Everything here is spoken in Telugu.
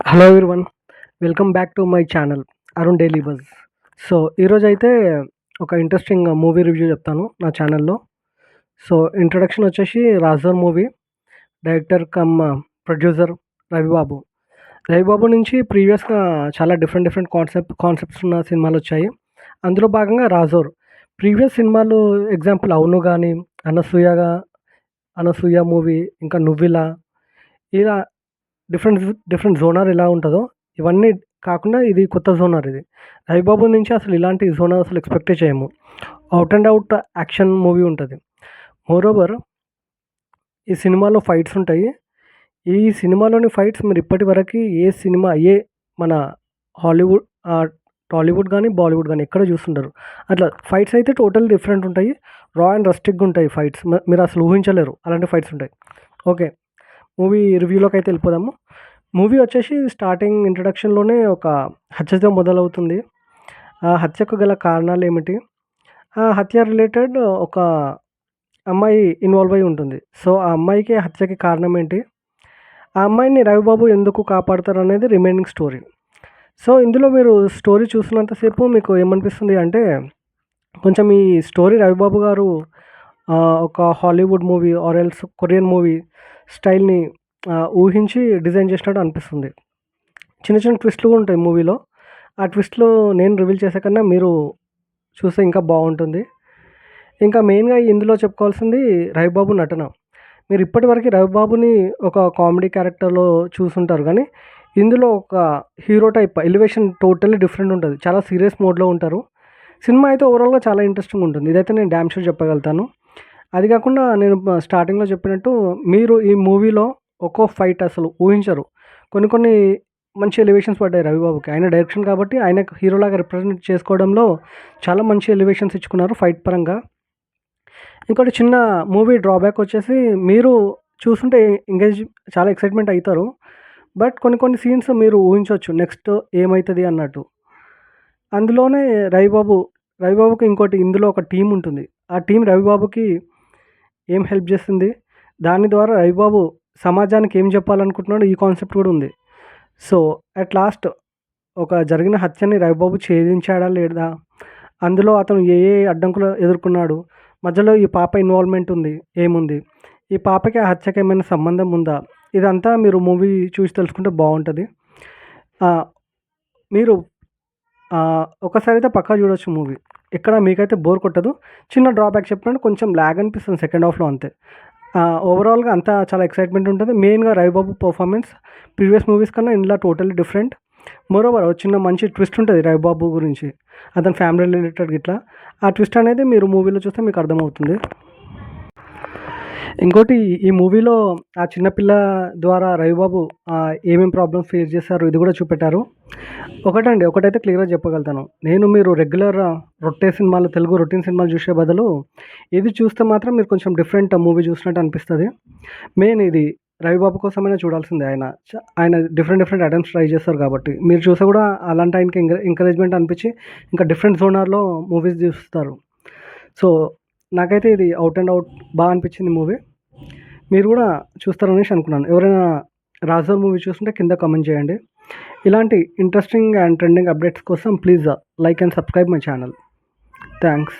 Hello everyone. Welcome back to my channel Arun daily buzz. So ఈరోజైతే ఒక ఇంట్రెస్టింగ్ మూవీ రివ్యూ చెప్తాను నా ఛానల్‌లో. సో ఇంట్రొడక్షన్ వచ్చేసి 'Roger' movie. Director come producer Ravibabu. Ravibabu నుంచి ప్రీవియస్‌గా చాలా డిఫరెంట్ కాన్సెప్ట్స్ ఉన్న సినిమాలొచ్చాయి. అందులో భాగంగా 'రాజోర్'. ప్రీవియస్ సినిమాలు ఎగ్జాంపుల్ 'అవును' గాని, 'అనసూయ' మూవీ, ఇంకా 'నువ్విలా' ఇలా డిఫరెంట్ డిఫరెంట్ జోనర్ ఎలా ఉంటదో, ఇవన్నీ కాకుండా ఇది కొత్త జోనర్ ఇది. 'రవిబాబు' నుంచి అసలు ఇలాంటి జోనర్ అసలు ఎక్స్‌పెక్టే చేయము. Out and out action movie ఉంటది. మోరోవర్ ఈ సినిమాలో ఫైట్స్ ఉంటాయి. ఈ సినిమాలోని ఫైట్స్ మీరు ఇప్పటి వరకి మన హాలీవుడ్ టాలీవుడ్ గానీ, బాలీవుడ్ గానీ ఎక్కడ చూసుండరు. అట్లా ఫైట్స్ అయితే టోటల్లీ డిఫరెంట్ ఉంటాయి. రా అండ్ రస్టిక్‌గా ఉంటాయి ఫైట్స్. మీరు అసలు ఊహించలేరు అలాంటి ఫైట్స్ ఉంటాయి. ఓకే. మూవీ రివ్యూలోకైతే వెళ్ళిపోదాము. మూవీ వచ్చేసి స్టార్టింగ్ ఇంట్రడక్షన్‌లోనే ఒక హత్యతో మొదలవుతుంది. ఆ హత్యకు గల కారణాలేమిటి? ఆ హత్య రిలేటెడ్ ఒక అమ్మాయి ఇన్వాల్వ్ అయ్యి ఉంటుంది. సో, ఆ అమ్మాయికి హత్యకి కారణం ఏంటి? ఆ అమ్మాయిని రవిబాబు ఎందుకు కాపాడతారనేది రిమైనింగ్ స్టోరీ. సో, ఇందులో మీరు స్టోరీ చూసినంత సేపు మీకు ఏమనిపిస్తుంది అంటే, కొంచెం ఈ స్టోరీ రవిబాబు గారు ఒక Hollywood movie or else Korean movie స్టైల్‌ని ఊహించి డిజైన్ చేసినట్టు అనిపిస్తుంది. చిన్న చిన్న ట్విస్ట్‌లు కూడా ఉంటాయి మూవీలో. ఆ ట్విస్ట్‌లు నేను రివీల్ చేసే కన్నా మీరు చూస్తే ఇంకా బావుంటుంది. ఇంకా మెయిన్‌గా ఇందులో చెప్పుకోవాల్సింది రవిబాబు నటన. మీరు ఇప్పటివరకు రవిబాబుని ఒక కామెడీ క్యారెక్టర్‌లో చూసుంటారు గానీ, ఇందులో ఒక hero type elevation totally different ఉంటది. చాలా సీరియస్ మోడ్‌లో ఉంటారు. సినిమా అయితే ఓవరాల్‌గా చాలా ఇంట్రెస్టింగ్‌గా ఉంటుంది. ఇదైతే నేను డామ్ షూర్ చెప్పగలుగుతాను. అది కాకుండా నేను స్టార్టింగ్‌లో చెప్పినట్టు మీరు ఈ మూవీలో ఒక్కో ఫైట్ అసలు ఊహించరు. కొన్ని కొన్ని మంచి ఎలివేషన్స్ పడ్డాయి రవిబాబుకి. ఆయన డైరెక్షన్ కాబట్టి ఆయనకు హీరోలాగా రిప్రజెంట్ చేసుకోవడంలో చాలా మంచి ఎలివేషన్స్ ఇచ్చుకున్నారు ఫైట్ పరంగా. ఇంకోటి చిన్న మూవీ డ్రాబ్యాక్ వచ్చేసి మీరు చూస్తుంటే ఎంగేజ్ చాలా ఎక్సైట్‌మెంట్ అయితారు. బట్ కొన్ని కొన్ని సీన్స్ మీరు ఊహించొచ్చు నెక్స్ట్ ఏమైతది అన్నట్టు. అందులోనే రవిబాబుకి ఇంకోటి ఇందులో ఒక టీమ్ ఉంటుంది. ఆ టీమ్ రవిబాబుకి ఏం హెల్ప్ చేస్తుంది? దాని ద్వారా రవిబాబు సమాజానికి ఏం చెప్పాలనుకుంటున్నాడో ఈ కాన్సెప్ట్ కూడా ఉంది. సో, అట్ లాస్ట్ ఒక జరిగిన హత్యని రవిబాబు ఛేదించాడా లేదా? అందులో అతను ఏ ఏ అడ్డంకులు ఎదుర్కొన్నాడు? మధ్యలో ఈ పాప ఇన్వాల్వ్‌మెంట్ ఉంది. ఏముంది? ఈ పాపకి ఆ హత్యకి ఏమైనా సంబంధం ఉందా? ఇదంతా మీరు మూవీ చూసి తెలుసుకుంటే బావుంటది. ఆహ్, మీరు ఒక్కసారైతే పక్కా చూడొచ్చు మూవీ. ఎక్కడ మీకైతే బోర్ కొట్టదు. చిన్న డ్రాబ్యాక్ చెప్పినట్టు కొంచెం ల్యాగ్ అనిపిస్తుంది సెకండ్ హాఫ్‌లో అంతే. ఓవరాల్‌గా అంతా చాలా ఎక్సైట్‌మెంట్ ఉంటది. మెయిన్‌గా రవిబాబు పర్ఫార్మెన్స్ ప్రీవియస్ మూవీస్ కన్నా ఇందులో టోటల్లీ డిఫరెంట్. మోరోవర్ చిన్న మంచి ట్విస్ట్ ఉంటది రవిబాబు గురించి. అతని ఫ్యామిలీ రిలేటెడ్ గిట్లా. ఆ ట్విస్ట్ అనేది మీరు మూవీలో చూస్తే మీకు అర్థమవుతుంది. ఇంకోటి ఈ మూవీలో ఆ చిన్న పిల్ల ద్వారా రవిబాబు ఏమేం ప్రాబ్లమ్స్ ఫేస్ చేశారో ఇది కూడా చూపెట్టారు. ఒకటైతే క్లియర్‌గా చెప్పగలుగుతాను. మీరు రెగ్యులర్ తెలుగు రొటీన్ సినిమాలు చూసే బదులు ఇది చూస్తే మాత్రం మీరు కొంచెం డిఫరెంట్ మూవీ చూసినట్టు అనిపిస్తది. మెయిన్ ఇది రవిబాబు కోసమైనా చూడాల్సిందే. ఆయన డిఫరెంట్ అటెంప్ట్స్ ట్రై చేస్తారు కాబట్టి. మీరు చూస్తే కూడా అలాంటి ఆయనకి ఎంకరేజ్‌మెంట్ అనిపించి ఇంకా డిఫరెంట్ జోనర్‌లో మూవీస్ తీస్తారు. సో, నాకైతే ఇది ఔట్ అండ్ ఔట్ అనిపించింది మూవీ. మీరు కూడా చూస్తారనేసి అనుకున్నాను. ఎవరైనా 'రాజర్' మూవీ చూస్తుంటే కింద కామెంట్ చేయండి. ఇలాంటి ఇంట్రెస్టింగ్ అండ్ ట్రెండింగ్ అప్డేట్స్ కోసం please like and subscribe my channel. Thanks.